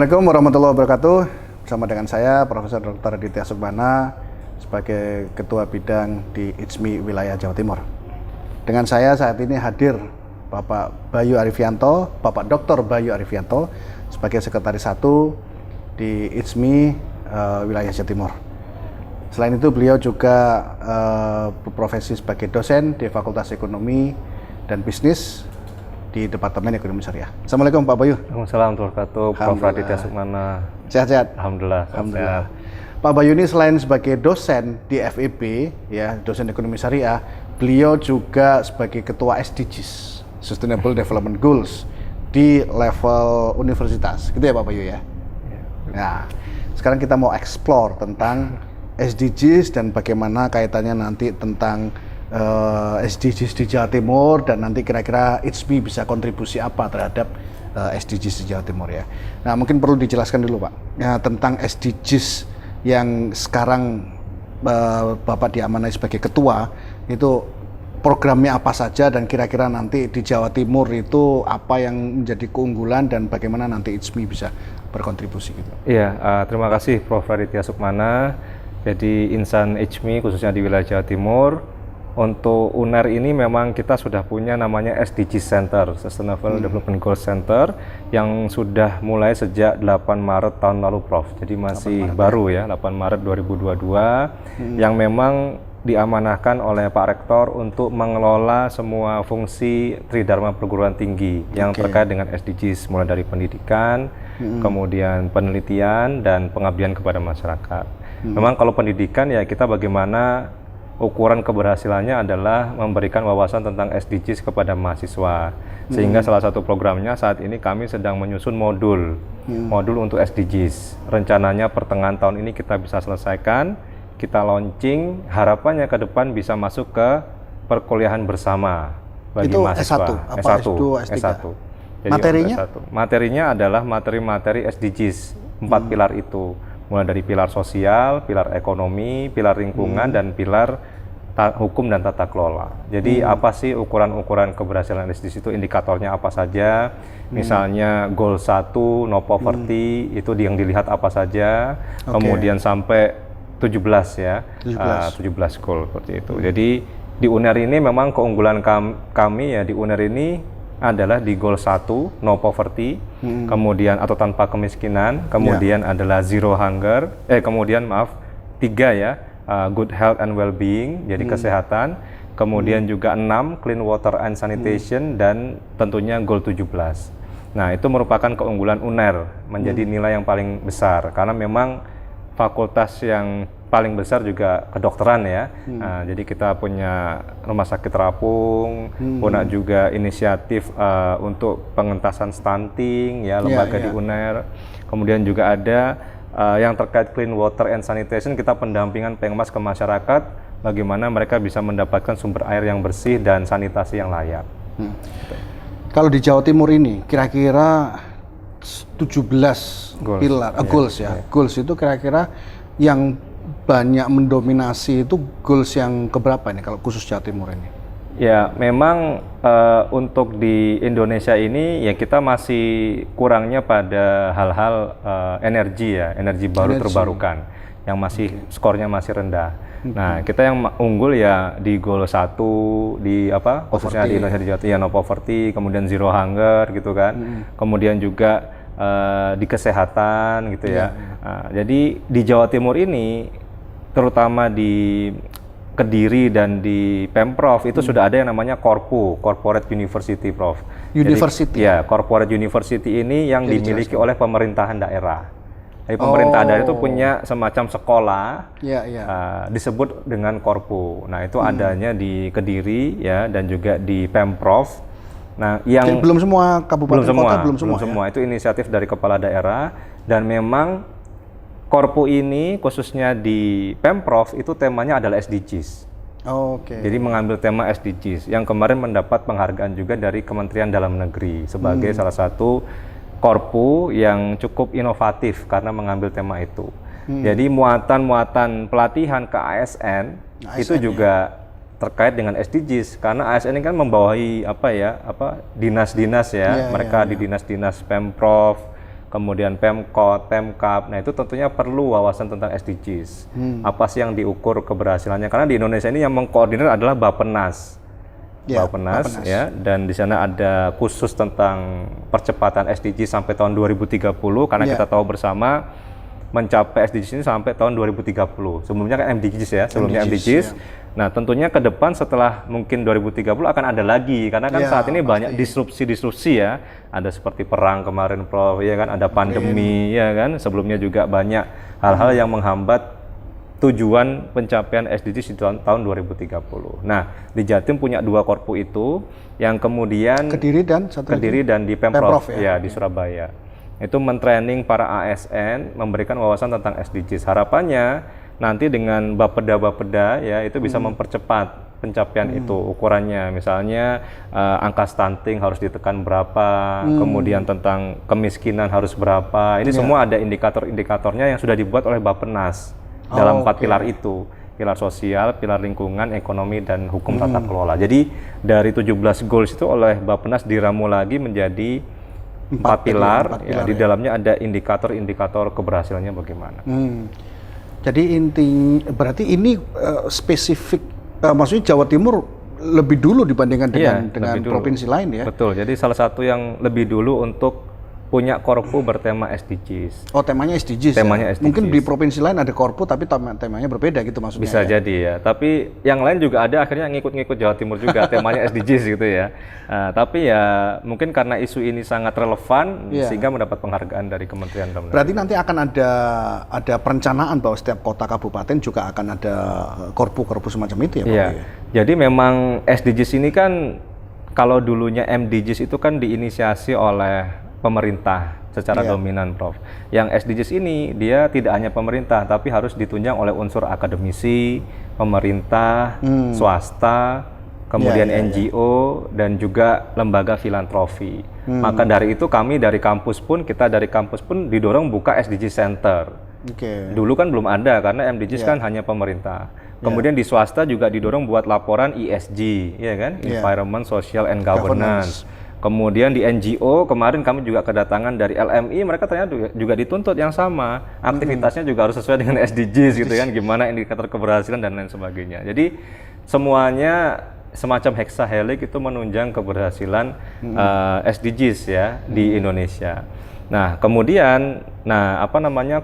Assalamualaikum warahmatullahi wabarakatuh. Bersama dengan saya Profesor Dr. Aditya Sukmana sebagai Ketua Bidang di IDSMI Wilayah Jawa Timur. Dengan saya saat ini hadir Bapak Bayu Arifianto, Bapak Dr. Bayu Arifianto sebagai Sekretaris 1 di IDSMI Wilayah Jawa Timur. Selain itu beliau juga berprofesi sebagai dosen di Fakultas Ekonomi dan Bisnis di Departemen Ekonomi Syariah. Assalamualaikum Pak Bayu. Waalaikumsalam warahmatullahi wabarakatuh. Prof. Aditya Sukmana. Sehat-sehat? Alhamdulillah. Alhamdulillah. Pak Bayu ini selain sebagai dosen di FEB, ya, dosen Ekonomi Syariah, beliau juga sebagai Ketua SDGs, Sustainable Development Goals, di level universitas. Gitu ya Pak Bayu ya? Nah, sekarang kita mau explore tentang SDGs dan bagaimana kaitannya nanti tentang SDGs di Jawa Timur dan nanti kira-kira IDSMI bisa kontribusi apa terhadap SDGs di Jawa Timur ya. Nah mungkin perlu dijelaskan dulu Pak ya, tentang SDGs yang sekarang Bapak diamanai sebagai ketua, itu programnya apa saja dan kira-kira nanti di Jawa Timur itu apa yang menjadi keunggulan dan bagaimana nanti IDSMI bisa berkontribusi gitu. Iya, terima kasih Prof. Aditya Sukmana. Jadi insan IDSMI khususnya di wilayah Jawa Timur, untuk UNER ini memang kita sudah punya namanya SDG Center, Sustainable Development Goals Center, yang sudah mulai sejak 8 Maret tahun lalu Prof. Jadi masih baru ya, 8 Maret 2022, yang memang diamanahkan oleh Pak Rektor untuk mengelola semua fungsi Tridharma perguruan tinggi yang terkait dengan SDGs, mulai dari pendidikan, kemudian penelitian, dan pengabdian kepada masyarakat. Memang kalau pendidikan ya kita bagaimana ukuran keberhasilannya adalah memberikan wawasan tentang SDGs kepada mahasiswa. Sehingga salah satu programnya saat ini kami sedang menyusun modul untuk SDGs. Rencananya pertengahan tahun ini kita bisa selesaikan, kita launching, harapannya ke depan bisa masuk ke perkuliahan bersama bagi itu mahasiswa. S1, apa S2, S3? S1. Jadi materinya? S1. Materinya adalah materi-materi SDGs, 4 pilar itu. Mulai dari pilar sosial, pilar ekonomi, pilar lingkungan, dan pilar hukum dan tata kelola. Jadi apa sih ukuran-ukuran keberhasilan SDGs itu, indikatornya apa saja? Misalnya goal 1, no poverty, itu yang dilihat apa saja. Kemudian sampai 17 ya, 17 goal seperti itu. Jadi di UNER ini memang keunggulan kami ya di UNER ini adalah di goal 1, no poverty, kemudian atau tanpa kemiskinan, kemudian adalah zero hunger, kemudian 3 ya, good health and well-being, jadi kesehatan, kemudian juga 6, clean water and sanitation, dan tentunya goal 17. Nah itu merupakan keunggulan UNER, menjadi nilai yang paling besar, karena memang fakultas yang paling besar juga kedokteran ya. Nah, jadi kita punya rumah sakit terapung, punya juga inisiatif untuk pengentasan stunting ya, lembaga di UNER. Kemudian juga ada yang terkait clean water and sanitation, kita pendampingan Pengmas ke masyarakat, bagaimana mereka bisa mendapatkan sumber air yang bersih dan sanitasi yang layak. Kalau di Jawa Timur ini kira-kira 17 pilar, goals ya. Goals itu kira-kira yang banyak mendominasi itu goals yang keberapa ini kalau khusus Jawa Timur ini? Ya, memang untuk di Indonesia ini ya kita masih kurangnya pada hal-hal energi ya, energi baru terbarukan yang masih skornya masih rendah. Nah, kita yang unggul ya di goal 1 di khususnya di Indonesia, di Jawa Timur, no poverty, kemudian zero hunger gitu kan. Kemudian juga di kesehatan gitu ya. Nah, jadi di Jawa Timur ini terutama di Kediri dan di Pemprov itu sudah ada yang namanya Korpu, Corporate University, Prof. University? Jadi, ya, Corporate University ini yang dimiliki oleh pemerintahan daerah. Jadi pemerintahan daerah itu punya semacam sekolah, disebut dengan Korpu. Nah itu adanya di Kediri ya, dan juga di Pemprov. Nah yang belum semua kabupaten kota belum semua. Itu inisiatif dari kepala daerah, dan memang Korpu ini khususnya di Pemprov itu temanya adalah SDGs. Jadi mengambil tema SDGs yang kemarin mendapat penghargaan juga dari Kementerian Dalam Negeri sebagai salah satu korpu yang cukup inovatif karena mengambil tema itu. Jadi muatan-muatan pelatihan ke ASN itu juga terkait dengan SDGs, karena ASN ini kan membawahi dinas-dinas ya, mereka di dinas-dinas Pemprov, kemudian Pemkot, Pemkab. Nah itu tentunya perlu wawasan tentang SDGs. Apa sih yang diukur keberhasilannya? Karena di Indonesia ini yang mengkoordinir adalah Bappenas. Ya, Bappenas ya, dan di sana ada khusus tentang percepatan SDG sampai tahun 2030 karena kita tahu bersama mencapai SDGs ini sampai tahun 2030. Sebelumnya kan MDGs ya, sebelumnya MDGs. Nah, tentunya ke depan setelah mungkin 2030 akan ada lagi karena kan saat ini banyak disrupsi ya. Ada seperti perang kemarin Prof, ya kan, ada pandemi ya kan. Sebelumnya juga banyak hal-hal yang menghambat tujuan pencapaian SDGs di tahun 2030. Nah, di Jatim punya 2 korpu itu yang kemudian Kediri dan di Pemprov ya di Surabaya. Itu mentraining para ASN, memberikan wawasan tentang SDGs. Harapannya nanti dengan bapeda-bapeda ya itu bisa mempercepat pencapaian itu ukurannya. Misalnya angka stunting harus ditekan berapa, kemudian tentang kemiskinan harus berapa. Ini semua ada indikator-indikatornya yang sudah dibuat oleh Bappenas dalam 4 pilar itu. Pilar sosial, pilar lingkungan, ekonomi, dan hukum tata kelola. Jadi dari 17 goals itu oleh Bappenas diramu lagi menjadi 4 pilar ya, di dalamnya ada indikator-indikator keberhasilannya bagaimana. Jadi berarti ini spesifik, maksudnya Jawa Timur lebih dulu dibandingkan dengan provinsi lain ya? Betul, jadi salah satu yang lebih dulu untuk punya korpu bertema SDGs. Oh, temanya SDGs. Temanya SDGs. Mungkin di provinsi lain ada korpu tapi temanya berbeda gitu maksudnya. Bisa jadi ya. Tapi yang lain juga ada akhirnya ngikut-ngikut Jawa Timur juga temanya SDGs gitu ya. Tapi ya mungkin karena isu ini sangat relevan sehingga mendapat penghargaan dari Kementerian Dalam Negeri. Berarti nanti akan ada perencanaan bahwa setiap kota kabupaten juga akan ada korpu semacam itu ya Pak? Iya. Jadi memang SDGs ini kan kalau dulunya MDGs itu kan diinisiasi oleh pemerintah secara dominan, Prof. Yang SDGs ini dia tidak hanya pemerintah, tapi harus ditunjang oleh unsur akademisi, pemerintah, swasta, kemudian NGO, dan juga lembaga filantropi. Maka dari itu kita dari kampus pun didorong buka SDG Center. Dulu kan belum ada karena MDGs kan hanya pemerintah. Kemudian di swasta juga didorong buat laporan ESG, ya kan? Environment, Social, and Governance. Kemudian di NGO kemarin kami juga kedatangan dari LMI, mereka ternyata juga dituntut yang sama, aktivitasnya juga harus sesuai dengan SDGs gitu kan, gimana indikator keberhasilan dan lain sebagainya. Jadi semuanya semacam hexahelix itu menunjang keberhasilan SDGs ya di Indonesia. Nah kemudian,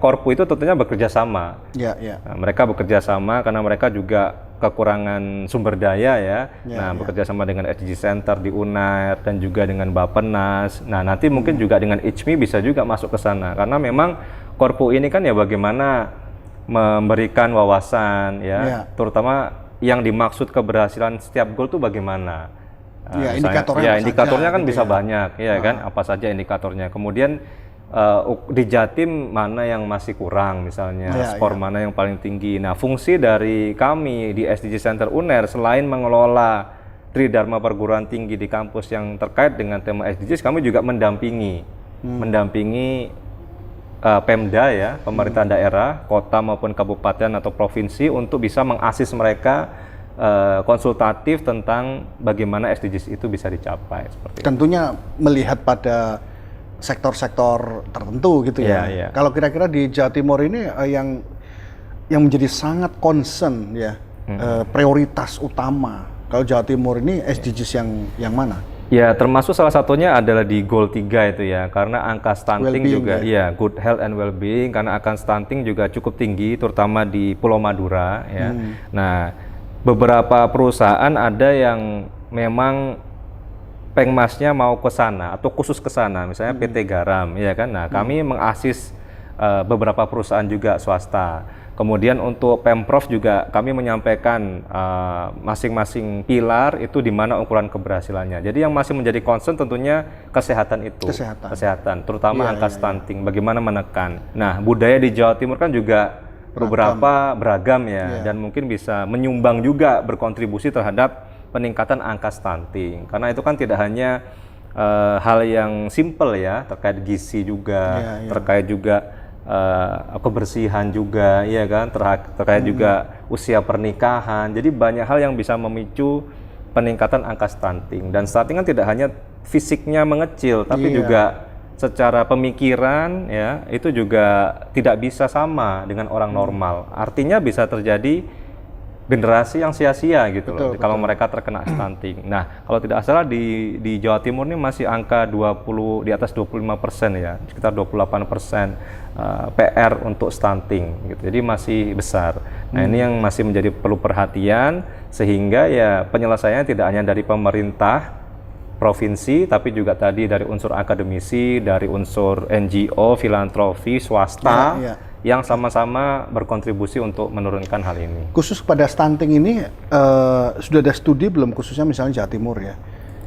korpu itu tentunya bekerja sama. Nah, mereka bekerja sama karena mereka juga kekurangan sumber daya ya. Bekerja sama dengan SDG Center di UNAIR dan juga dengan Bappenas. Nah, nanti mungkin juga dengan ICMI bisa juga masuk ke sana karena memang korpu ini kan ya bagaimana memberikan wawasan ya, terutama yang dimaksud keberhasilan setiap goal itu bagaimana. Indikatornya kan bisa banyak ya kan, apa saja indikatornya. Kemudian di Jatim mana yang masih kurang misalnya, skor mana yang paling tinggi. Nah, fungsi dari kami di SDG Center UNER selain mengelola Tridharma perguruan tinggi di kampus yang terkait dengan tema SDGs, kami juga mendampingi Pemda ya, pemerintah daerah, kota maupun kabupaten atau provinsi untuk bisa mengasis mereka konsultatif tentang bagaimana SDGs itu bisa dicapai seperti tentunya itu. Melihat pada sektor-sektor tertentu gitu ya. Kalau kira-kira di Jawa Timur ini yang menjadi sangat concern ya, prioritas utama kalau Jawa Timur ini SDGs yang mana? Ya, termasuk salah satunya adalah di goal 3 itu ya, karena angka stunting juga good health and well-being, karena angka stunting juga cukup tinggi terutama di Pulau Madura ya. Nah, beberapa perusahaan ada yang memang pengmasnya mau ke sana atau khusus ke sana, misalnya PT Garam ya kan. Nah, kami mengasis beberapa perusahaan juga swasta. Kemudian untuk Pemprov juga kami menyampaikan masing-masing pilar itu di mana ukuran keberhasilannya. Jadi yang masih menjadi concern tentunya kesehatan itu. Kesehatan, terutama angka stunting, bagaimana menekan. Nah, budaya di Jawa Timur kan juga beberapa beragam ya, dan mungkin bisa menyumbang juga berkontribusi terhadap peningkatan angka stunting. Karena itu kan tidak hanya hal yang simple ya, terkait gizi juga, terkait juga kebersihan juga, ya kan, terkait juga usia pernikahan. Jadi banyak hal yang bisa memicu peningkatan angka stunting. Dan stunting kan tidak hanya fisiknya mengecil, tapi juga secara pemikiran ya itu juga tidak bisa sama dengan orang normal. Artinya bisa terjadi generasi yang sia-sia gitu loh kalau mereka terkena stunting. Nah, kalau tidak salah di Jawa Timur ini masih angka 20 di atas 25% ya, sekitar 28% PR untuk stunting gitu. Jadi masih besar. Nah, ini yang masih menjadi perlu perhatian sehingga ya penyelesaiannya tidak hanya dari pemerintah provinsi, tapi juga tadi dari unsur akademisi, dari unsur NGO, filantropi, swasta, yang sama-sama berkontribusi untuk menurunkan hal ini. Khusus pada stunting ini, sudah ada studi belum, khususnya misalnya Jawa Timur ya,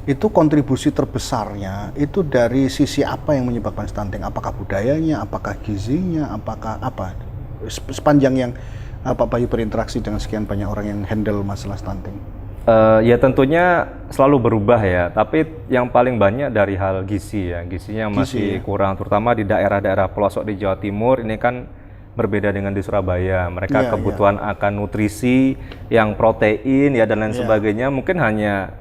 itu kontribusi terbesarnya itu dari sisi apa yang menyebabkan stunting? Apakah budayanya, apakah gizinya, apakah apa? Sepanjang yang Pak Bayu berinteraksi dengan sekian banyak orang yang handle masalah stunting. Ya tentunya selalu berubah ya, tapi yang paling banyak dari hal gizi ya, gizinya masih kurang, terutama di daerah-daerah pelosok di Jawa Timur. Ini kan berbeda dengan di Surabaya, mereka kebutuhan akan nutrisi yang protein ya dan lain sebagainya mungkin hanya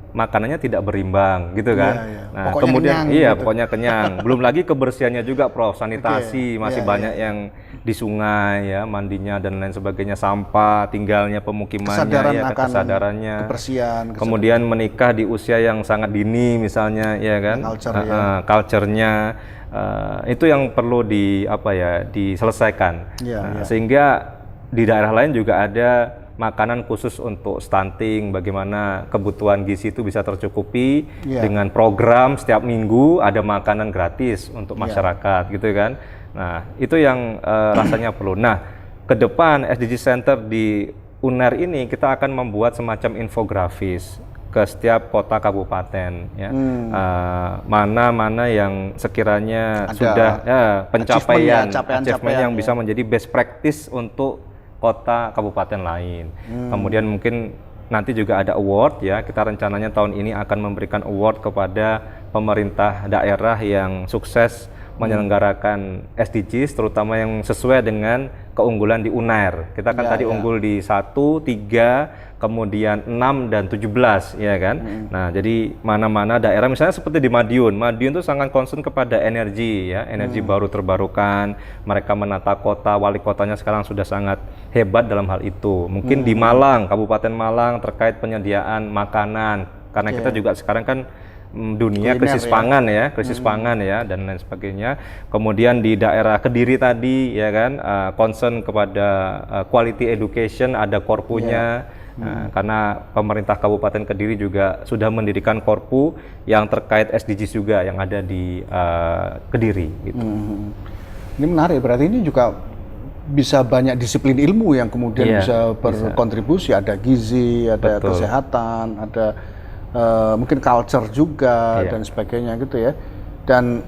makanannya tidak berimbang gitu kan. Nah pokoknya kemudian kenyang, gitu. Pokoknya kenyang. Belum lagi kebersihannya juga, Prof, sanitasi masih banyak yang di sungai ya, mandinya dan lain sebagainya, sampah, tinggalnya pemukimannya, kesadarannya, kebersihan, kemudian menikah di usia yang sangat dini misalnya ya kan, culture-nya itu yang perlu diselesaikan. Sehingga di daerah lain juga ada makanan khusus untuk stunting, bagaimana kebutuhan gizi itu bisa tercukupi dengan program setiap minggu ada makanan gratis untuk masyarakat gitu kan. Nah itu yang rasanya perlu. Nah ke depan SDG Center di UNER ini kita akan membuat semacam infografis ke setiap kota kabupaten ya, mana-mana yang sekiranya ada sudah pencapaian yang bisa menjadi best practice untuk kota kabupaten lain. Kemudian mungkin nanti juga ada award ya, kita rencananya tahun ini akan memberikan award kepada pemerintah daerah yang sukses menyelenggarakan SDGs, terutama yang sesuai dengan keunggulan di UNER. Kita kan tadi unggul di 1, 3, kemudian 6 dan 17 ya kan. Nah, jadi mana-mana daerah misalnya seperti di Madiun. Madiun itu sangat concern kepada energi ya, energi baru terbarukan. Mereka menata kota, wali kotanya sekarang sudah sangat hebat dalam hal itu. Mungkin di Malang, Kabupaten Malang terkait penyediaan makanan. Karena kita juga sekarang kan dunia krisis pangan ya, krisis pangan ya dan lain sebagainya. Kemudian di daerah Kediri tadi ya kan concern kepada quality education, ada korpunya. Karena pemerintah Kabupaten Kediri juga sudah mendirikan korpu yang terkait SDGs juga yang ada di Kediri gitu. Ini menarik, berarti ini juga bisa banyak disiplin ilmu yang kemudian bisa berkontribusi, ada gizi, ada kesehatan, ada mungkin culture juga dan sebagainya gitu ya. Dan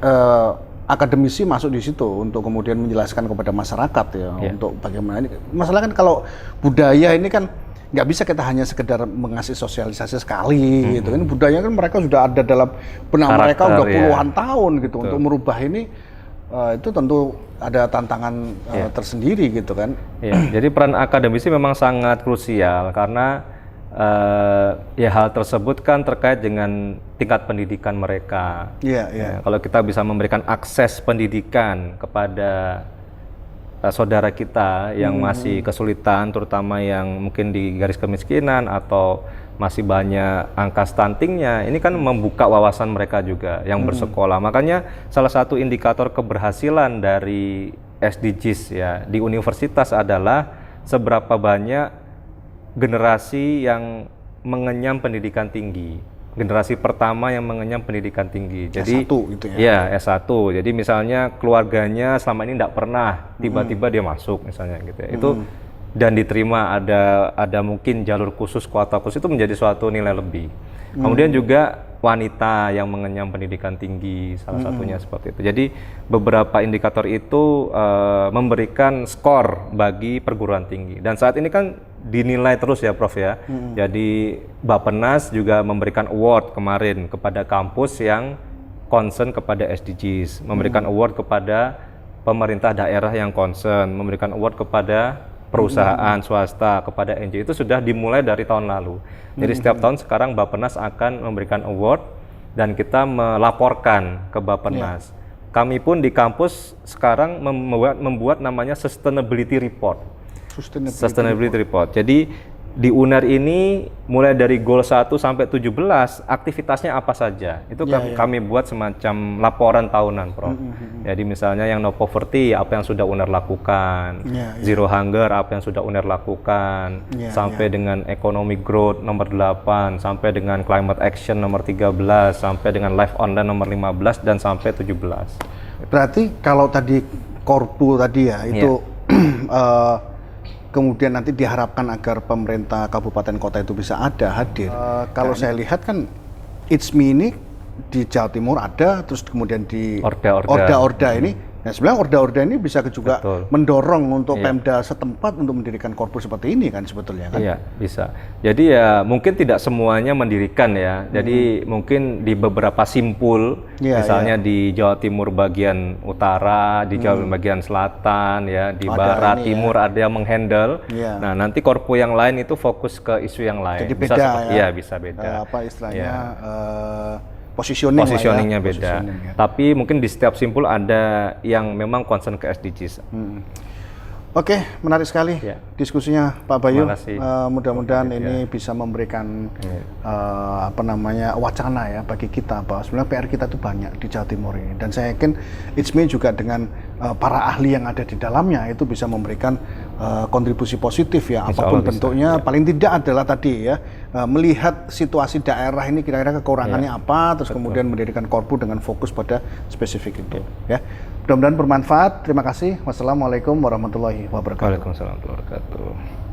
akademisi masuk di situ untuk kemudian menjelaskan kepada masyarakat ya untuk bagaimana ini. Masalah kan kalau budaya ini kan nggak bisa kita hanya sekedar mengasih sosialisasi sekali gitu kan. Budaya kan mereka sudah ada dalam benak mereka udah puluhan tahun gitu. Untuk merubah ini itu tentu ada tantangan tersendiri gitu kan. Jadi peran akademisi memang sangat krusial karena hal tersebut kan terkait dengan tingkat pendidikan mereka. Kalau kita bisa memberikan akses pendidikan kepada saudara kita yang masih kesulitan, terutama yang mungkin di garis kemiskinan atau masih banyak angka stuntingnya, ini kan membuka wawasan mereka juga yang bersekolah. Makanya salah satu indikator keberhasilan dari SDGs ya di universitas adalah seberapa banyak generasi yang mengenyam pendidikan tinggi. Generasi pertama yang mengenyam pendidikan tinggi. Jadi S1 gitu ya. S1. Jadi misalnya keluarganya selama ini tidak pernah, tiba-tiba dia masuk misalnya gitu ya. Itu dan diterima, ada mungkin jalur khusus, kuota khusus, itu menjadi suatu nilai lebih. Kemudian juga wanita yang mengenyam pendidikan tinggi, salah satunya seperti itu. Jadi beberapa indikator itu memberikan skor bagi perguruan tinggi. Dan saat ini kan dinilai terus ya Prof ya. Jadi Bappenas juga memberikan award kemarin kepada kampus yang concern kepada SDGs, memberikan award kepada pemerintah daerah yang concern, memberikan award kepada perusahaan swasta, kepada NGO. Itu sudah dimulai dari tahun lalu. Jadi setiap tahun sekarang Bappenas akan memberikan award dan kita melaporkan ke Bappenas kami pun di kampus sekarang membuat namanya Sustainability Report. Sustainability Report. Jadi di UNER ini mulai dari goal 1 sampai 17 aktivitasnya apa saja itu kami buat semacam laporan tahunan, Prof. Jadi misalnya yang no poverty apa yang sudah UNER lakukan, zero hunger apa yang sudah UNER lakukan, sampai dengan economic growth nomor 8, sampai dengan climate action nomor 13, sampai dengan life online nomor 15 dan sampai 17. Berarti kalau tadi Korpu tadi ya itu kemudian nanti diharapkan agar pemerintah kabupaten kota itu bisa hadir. Kalau saya lihat kan ITSMI ini di Jawa Timur ada, terus kemudian di Orda ini. Nah sebenarnya Orda ini bisa juga mendorong untuk Pemda setempat untuk mendirikan Korpu seperti ini kan sebetulnya kan? Iya bisa. Jadi ya mungkin tidak semuanya mendirikan ya. Jadi mungkin di beberapa simpul, misalnya di Jawa Timur bagian utara, di Jawa bagian selatan, ya di barat, timur ada yang menghandle. Nah nanti Korpu yang lain itu fokus ke isu yang lain. Jadi beda bisa beda. Apa istilahnya? Positioningnya beda. Tapi mungkin di setiap simpul ada yang memang concern ke SDGs. Oke, menarik sekali diskusinya Pak Bayu. Mudah-mudahan ini bisa memberikan wacana ya bagi kita bahwa sebenarnya PR kita itu banyak di Jawa Timur ini. Dan saya yakin ITSMI juga dengan para ahli yang ada di dalamnya itu bisa memberikan kontribusi positif ya, apapun bentuknya. Paling tidak adalah tadi ya melihat situasi daerah ini kira-kira kekurangannya apa, terus kemudian mendirikan Korpu dengan fokus pada spesifik itu. Ya, mudah-mudahan bermanfaat. Terima kasih. Wassalamualaikum warahmatullahi wabarakatuh. Waalaikumsalam warahmatullahi wabarakatuh.